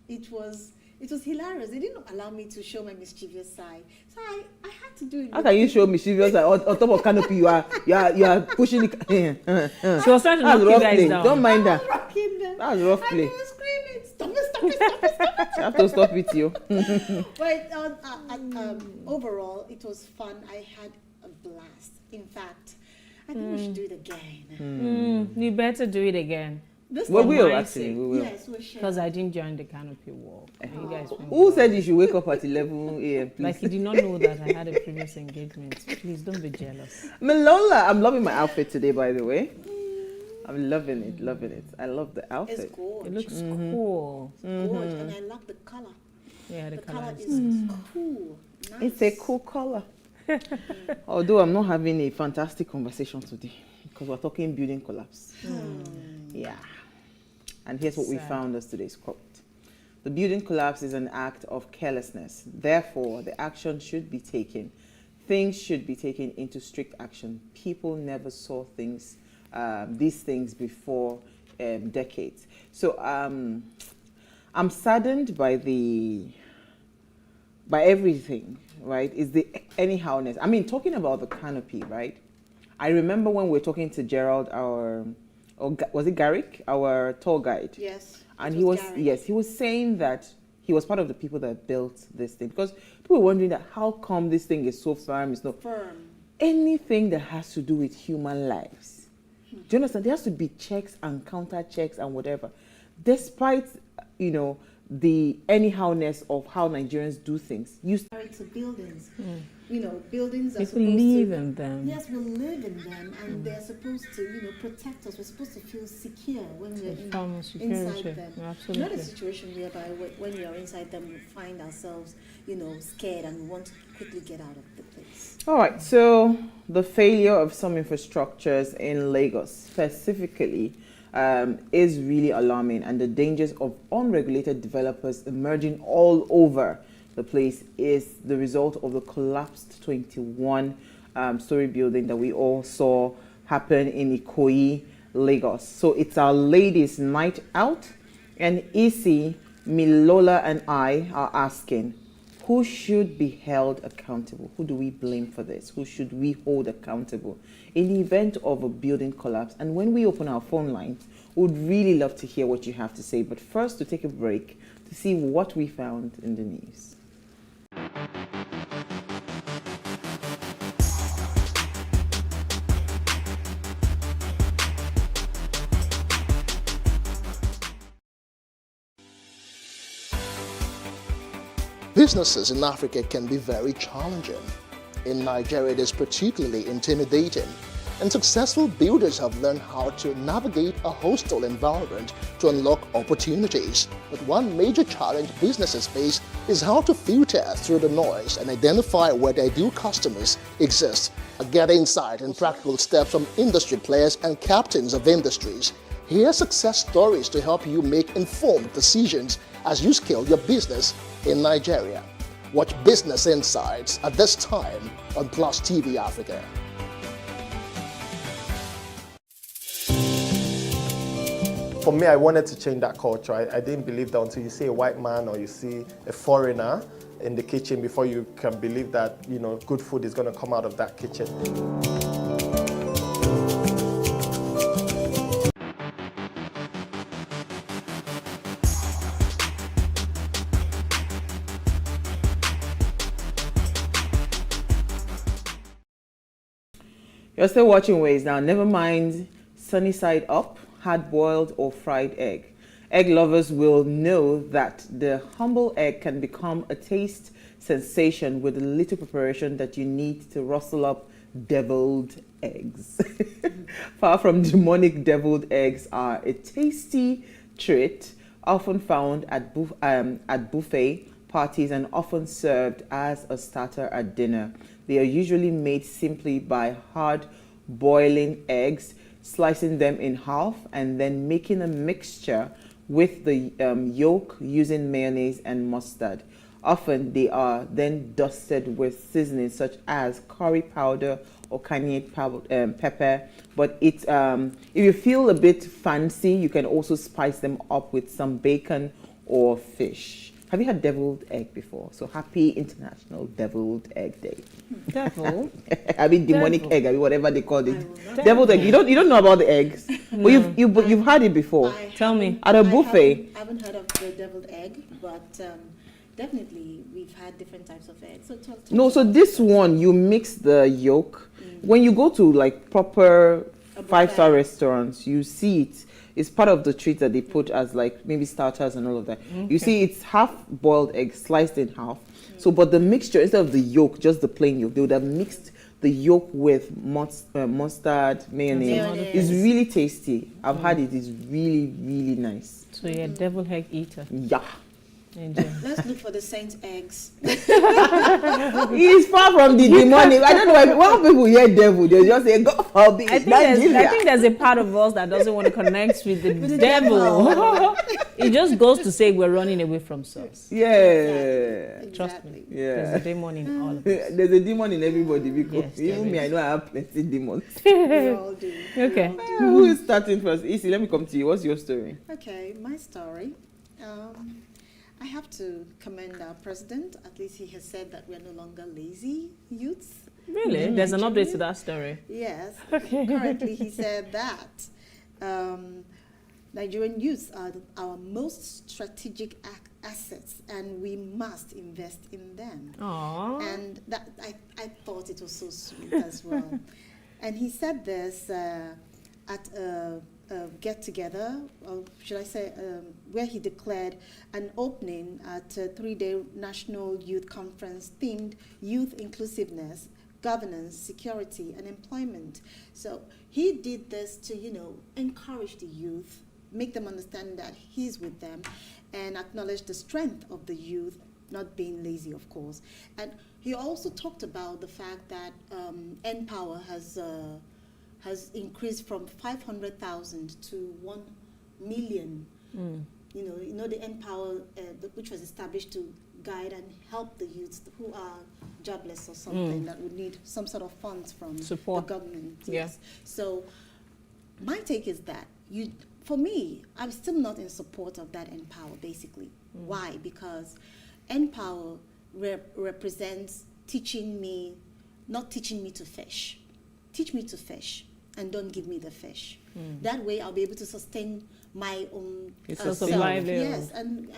it was hilarious. They didn't allow me to show my mischievous side, so I had to do it. How can you show mischievous side on top of canopy? You are pushing it. She was trying to knock you guys down. Don't mind that. That's rough play. I was screaming, stop it. You have to stop it, you. But overall, it was fun. I had a blast. In fact, I think we should do it again. You better do it again. This We time, will, actually. We will. yes, we should. Because I didn't join the canopy walk. You guys went Who well. said you should wake up at 11 a.m., please? Like you did not know that I had a previous engagement. Please don't be jealous. Malola, I'm loving my outfit today, by the way. I'm loving it. I love the outfit. It's gorgeous. It looks cool. It's gorgeous, and I love the color. Yeah, the The color color is cool. Nice. It's a cool color. Although I'm not having a fantastic conversation today because we're talking building collapse. Yeah. And here's what we Sad. found as today's quote. The building collapse is an act of carelessness. Therefore, the action should be taken. Things should be taken into strict action. People never saw these things before decades. So I'm saddened by everything, right? Is the anyhowness. I mean, talking about the canopy, right? I remember when we were talking to Gerald, was it Garrick, our tour guide? Yes. And it he was, Garrick. yes, he was saying that he was part of the people that built this thing, because people were wondering that how come this thing is so firm, it's not Firm. anything that has to do with human lives. Do you understand? There has to be checks and counter checks and whatever. Despite, the anyhowness of how Nigerians do things. Married to buildings. Buildings are People supposed live to... in them. Yes, we live in them, and they're supposed to, protect us. We're supposed to feel secure when we're inside them. Absolutely. Not a situation whereby when we are inside them, we find ourselves, scared and we want to quickly get out of the place. All right, so the failure of some infrastructures in Lagos specifically is really alarming, and the dangers of unregulated developers emerging all over the place is the result of the collapsed 21-story building that we all saw happen in Ikoyi, Lagos. So it's our ladies' night out, and Isi, Milola, and I are asking, who should be held accountable? Who do we blame for this? Who should we hold accountable in the event of a building collapse? And when we open our phone lines, we would really love to hear what you have to say. But first, to take a break to see what we found in the news. Businesses in Africa can be very challenging. In Nigeria, it is particularly intimidating, and successful builders have learned how to navigate a hostile environment to unlock opportunities. But one major challenge businesses face is how to filter through the noise and identify where their ideal customers exist. Get insight and practical steps from industry players and captains of industries. Here are success stories to help you make informed decisions as you scale your business in Nigeria. Watch Business Insights at this time on PlusTvAfrica. For me, I wanted to change that culture. I didn't believe that until you see a white man or you see a foreigner in the kitchen before you can believe that, good food is going to come out of that kitchen. You're still watching Ways now. Never mind sunny side up, hard-boiled or fried egg. Egg lovers will know that the humble egg can become a taste sensation with a little preparation that you need to rustle up deviled eggs. Far from demonic, deviled eggs are a tasty treat often found at buffet parties and often served as a starter at dinner. They are usually made simply by hard boiling eggs, slicing them in half, and then making a mixture with the yolk using mayonnaise and mustard. Often they are then dusted with seasonings such as curry powder or cayenne pepper. But if you feel a bit fancy, you can also spice them up with some bacon or fish. Have you had deviled egg before? So happy International Deviled Egg Day. Devil. I mean demonic Devil. egg, I mean whatever they call it. I will not. Deviled egg. You don't know about the eggs, but you've had it before. Tell me. At a buffet. I haven't heard of the deviled egg, but definitely we've had different types of eggs. So tell No, us so about this the one you mix the yolk. When you go to like proper A 5-star buffet. restaurants, you see it. It's part of the treat that they put as like maybe starters and all of that. You see, it's half boiled egg sliced in half. So, but the mixture instead of the yolk, just the plain yolk, they would have mixed the yolk with mustard, mayonnaise. Mayonnaise. It's really tasty. I've had it. It's really, really nice. So you're a devil egg eater. Yeah. Enjoy. Let's look for the saint eggs. It's far from the demonic. I don't know why when people hear devil, they just say, God forbid. I think there's a part of us that doesn't want to connect with the devil. It just goes to say we're running away from source. Yeah. Trust me. Exactly. There's Yeah. a demon in all of us. There's a demon in everybody because Yes, there even me, I is. know I have plenty demons. We all do. Okay. Who is starting first? Isi, let me come to you. What's your story? Okay, my story. I have to commend our president. At least he has said that we're no longer lazy youths. Really? There's an update to that story. Yes. Okay. Currently, he said that Nigerian youths are our most strategic assets, and we must invest in them. Aww. And that I thought it was so sweet as well. And he said this at a get-together, or should I say, where he declared an opening at a 3-day National Youth Conference themed Youth Inclusiveness, Governance, Security, and Employment. So he did this to, encourage the youth, make them understand that he's with them, and acknowledge the strength of the youth, not being lazy, of course. And he also talked about the fact that N-Power has increased from 500,000 to 1 million. You know the N-Power, which was established to guide and help the youths who are jobless or something that would need some sort of funds from Support. the government. Yeah. Yes. So my take is that for me, I'm still not in support of that N-Power, basically. Why? Because N-Power represents not teaching me to fish. Teach me to fish and don't give me the fish. That way I'll be able to sustain my own source of self. livelihood. Yes, and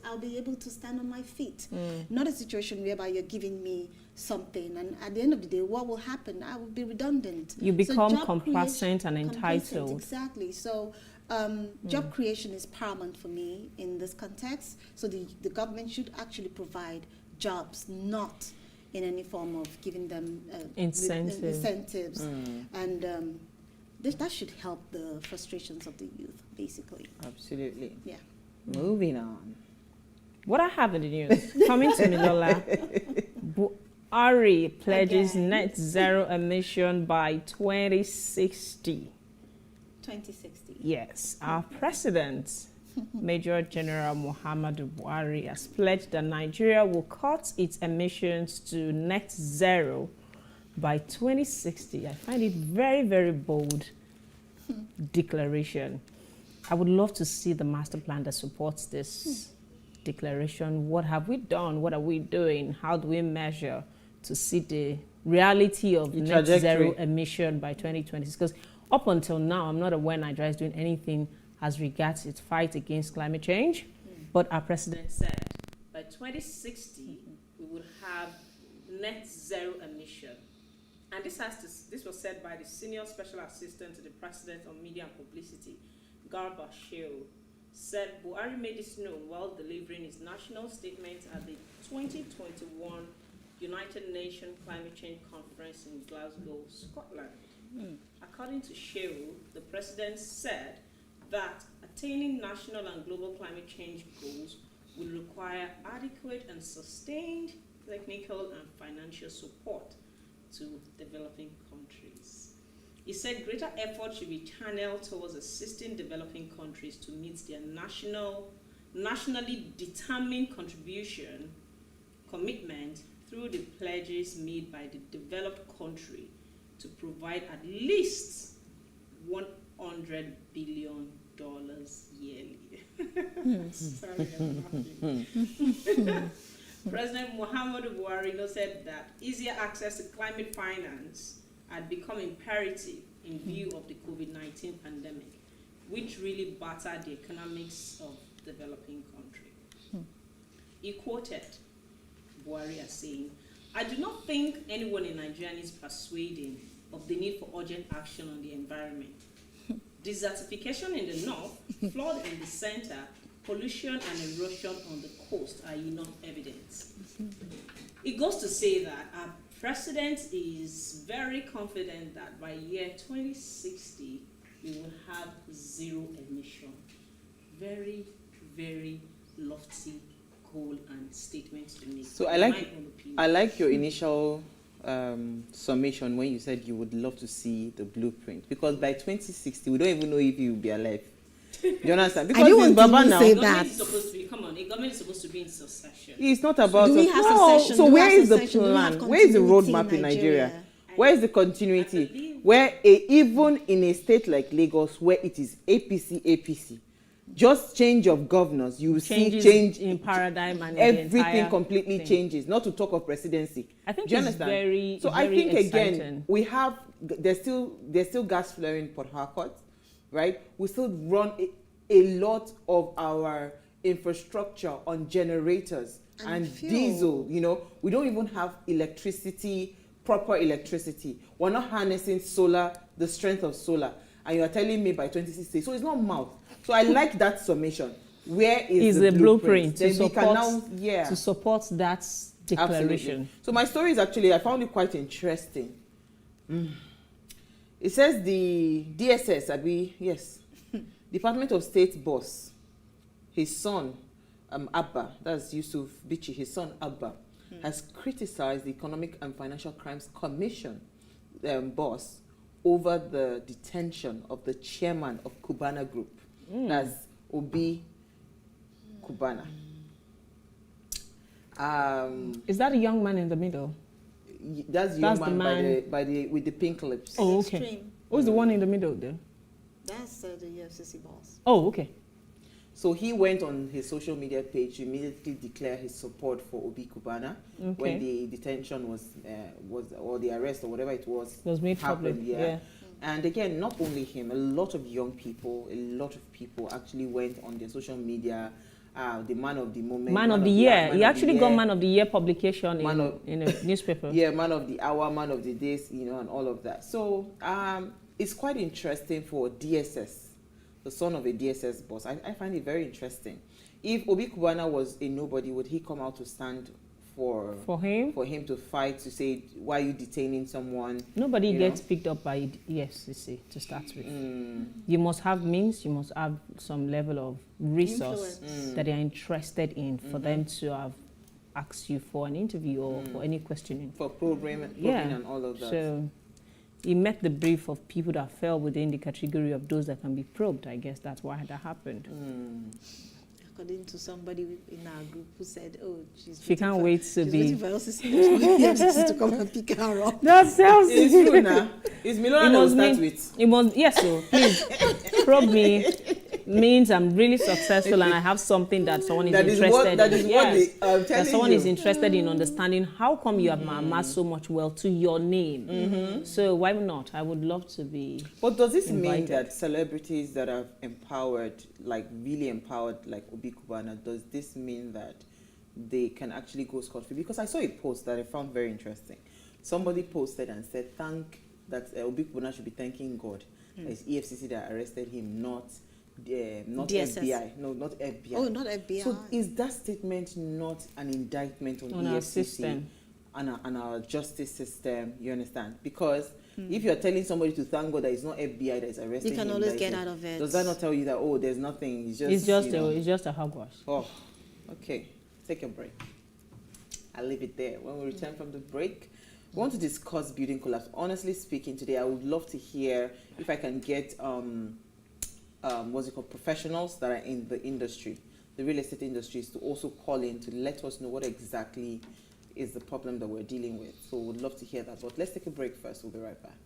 I'll be able to stand on my feet. Not a situation whereby you're giving me something, and at the end of the day, what will happen? I will be redundant. You So become job complacent and complacent, entitled. Exactly. So job creation is paramount for me in this context. So the government should actually provide jobs, not in any form of giving them incentives. And that should help the frustrations of the youth, basically. Absolutely. Yeah. Moving on. What I have in the news, coming to Milola, Buhari pledges Again. net zero emission by 2060. 2060. Yes, our president, Major General Muhammadu Buhari, has pledged that Nigeria will cut its emissions to net zero by 2060. I find it very, very bold declaration. I would love to see the master plan that supports this declaration. What have we done? What are we doing? How do we measure to see the reality of The net trajectory. zero emission by 2020? Because up until now, I'm not aware Nigeria is doing anything as regards its fight against climate change. But our president said by 2060, we would have net zero emission. And this was said by the Senior Special Assistant to the President on Media and Publicity, Garba Shehu. Said Buhari made this known while delivering his national statement at the 2021 United Nations Climate Change Conference in Glasgow, Scotland. According to Shehu, the president said that attaining national and global climate change goals will require adequate and sustained technical and financial support to developing countries. He said greater effort should be channeled towards assisting developing countries to meet their nationally determined commitment through the pledges made by the developed country to provide at least $100 billion yearly. Sorry, I'm laughing. President Muhammadu Buhari said that easier access to climate finance had become imperative in view of the COVID-19 pandemic, which really battered the economics of developing country. He quoted Buhari as saying, "I do not think anyone in Nigeria is persuading of the need for urgent action on the environment. Desertification in the north, flood in the center, pollution and erosion on the coast are enough evidence." It goes to say that our president is very confident that by year 2060, we will have zero emission. Very, very lofty goal and statements to make. So I like your initial summation when you said you would love to see the blueprint, because by 2060 we don't even know if you will be alive. Do you understand? Because it's Baba now. say Government that. is supposed to be, come on, a government is supposed to be in succession. It's not about Do we us. have No. succession? So Do we where have is the succession? Do we have plan? Where is the continuity roadmap in Nigeria? Nigeria? Where is the continuity? Where even in a state like Lagos, where it is APC, just change of governors, you will see Changes change in paradigm and everything the entire completely thing. changes. Not to talk of presidency. I think Do you it's understand? very, So very I think again exciting. we have there's still gas flaring in Port Harcourt, right? We still run a lot of our infrastructure on generators and fuel. diesel. You know, we don't even have electricity, proper electricity. We're not harnessing solar, the strength of solar. And you are telling me by 2060, so it's not mouth. So I like that summation. Where is the blueprint Then to we can now, to support that declaration. Absolutely. So my story is actually, I found it quite interesting. It says the DSS, yes, Department of State boss, his son, Abba, that's Yusuf Bichi, his son Abba, has criticized the Economic and Financial Crimes Commission boss over the detention of the chairman of Cubana Group, that's Obi Cubana. Is that a young man in the middle? That's the young man with the pink lips. Oh, okay. Extreme. Who's the one in the middle there? That's the EFCC boss. Oh, okay. So he went on his social media page to immediately declare his support for Obi Cubana when the detention was or the arrest or whatever it was made happened. public. Yeah. And again, not only him, a lot of young people, actually went on their social media. The man of the moment, man of the year. He actually got man of the year publication in a newspaper. Yeah, man of the hour, man of the days, and all of that. So it's quite interesting for DSS, the son of a DSS boss. I find it very interesting. If Obi Cubana was a nobody, would he come out to stand for him to fight, to say, why are you detaining someone? Nobody gets picked up by EFCC to start with. You must have means, you must have some level of resource that they are interested in for them to have asked you for an interview or for any questioning. For probing and all of that. So he met the brief of people that fell within the category of those that can be probed. I guess that's why that happened. According to somebody in our group who said, "Oh, she can't wait to be waiting for EFCC to come and pick her up." That sounds. It's true now. It's Milona that will start with. It must, yes, so please probe me. Means I'm really successful and I have something that someone is interested in. That someone is interested in understanding how come you have amassed so much wealth to your name. So why not? I would love to be. But does this invited. mean that celebrities that are empowered, like really empowered, like Obi Cubana, does this mean that they can actually go scot-free? Because I saw a post that I found very interesting. Somebody posted and said, Obi Cubana should be thanking God. It's EFCC that arrested him, not DSS. FBI. No, not FBI. Oh, not FBI. So is that statement not an indictment on EFCC our system and our justice system? You understand? Because if you're telling somebody to thank God that it's not FBI that is arresting him, you can always get out of it. Does that not tell you that there's nothing? It's just a hogwash. Oh, okay. Take a break. I'll leave it there. When we return from the break, we want to discuss building collapse. Honestly speaking, today I would love to hear if I can get professionals that are in the industry, the real estate industries, to also call in to let us know what exactly is the problem that we're dealing with. So we'd love to hear that. But let's take a break first. We'll be right back.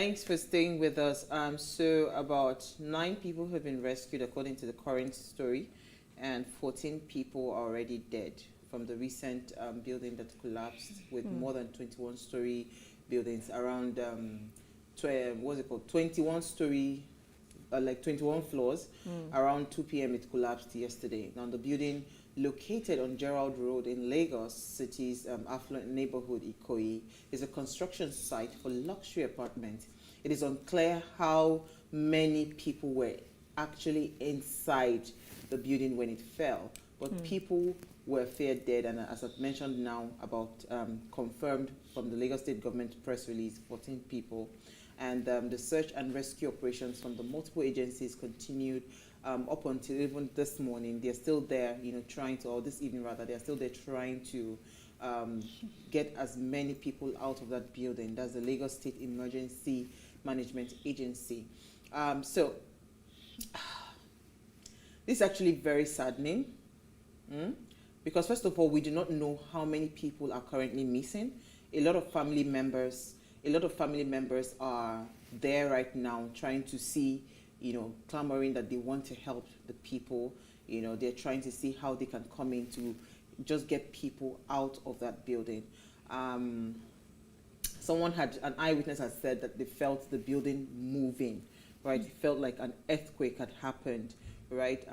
Thanks for staying with us. So about 9 people have been rescued according to the current story, and 14 people are already dead from the recent building that collapsed with more than 21-story buildings around, 21-story, like 21 floors. Around 2 p.m. it collapsed yesterday. Now the building located on Gerald Road in Lagos City's affluent neighborhood Ikoyi is a construction site for luxury apartments. It is unclear how many people were actually inside the building when it fell, but people were feared dead, and as I've mentioned now, about confirmed from the Lagos State government press release, 14 people. And the search and rescue operations from the multiple agencies continued up until even this morning. They're still there, trying to, or this evening rather, they're still there trying to get as many people out of that building. That's the Lagos State Emergency Management Agency. So this is actually very saddening, because first of all, we do not know how many people are currently missing. A lot of family members are there right now trying to see, clamoring that they want to help the people. They're trying to see how they can come in to just get people out of that building. An eyewitness had said that they felt the building moving, right? It felt like an earthquake had happened, right?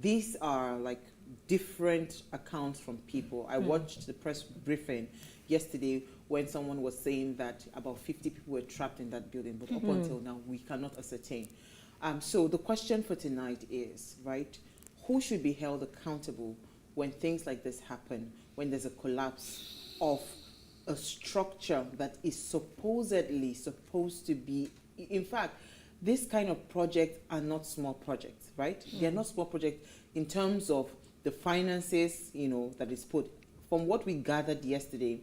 These are like different accounts from people. I watched the press briefing yesterday when someone was saying that about 50 people were trapped in that building, but up until now, we cannot ascertain. So the question for tonight is, right, who should be held accountable when things like this happen, when there's a collapse of a structure that is supposedly supposed to be, in fact, this kind of projects are not small projects, right? They're not small projects in terms of the finances, that is put. From what we gathered yesterday,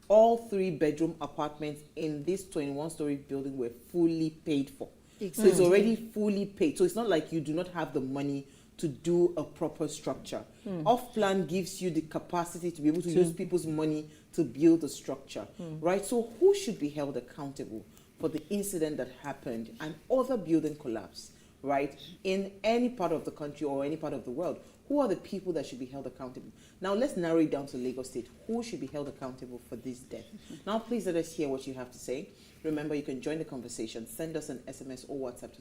all 3-bedroom apartments in this 21-story building were fully paid for. Exactly. So it's already fully paid. So it's not like you do not have the money to do a proper structure. Off-plan gives you the capacity to be able to use people's money to build a structure, right? So who should be held accountable for the incident that happened and other building collapse, right, in any part of the country or any part of the world? Who are the people that should be held accountable? Now, let's narrow it down to Lagos State. Who should be held accountable for this death? Now, please let us hear what you have to say. Remember, you can join the conversation. Send us an SMS or WhatsApp to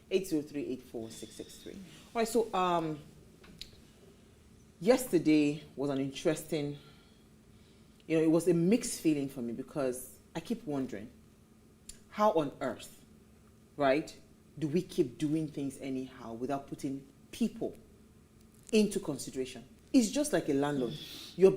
081-803-84663. All right, so yesterday was an interesting, it was a mixed feeling for me because I keep wondering, how on earth, right, do we keep doing things anyhow without putting people into consideration? It's just like a landlord. You're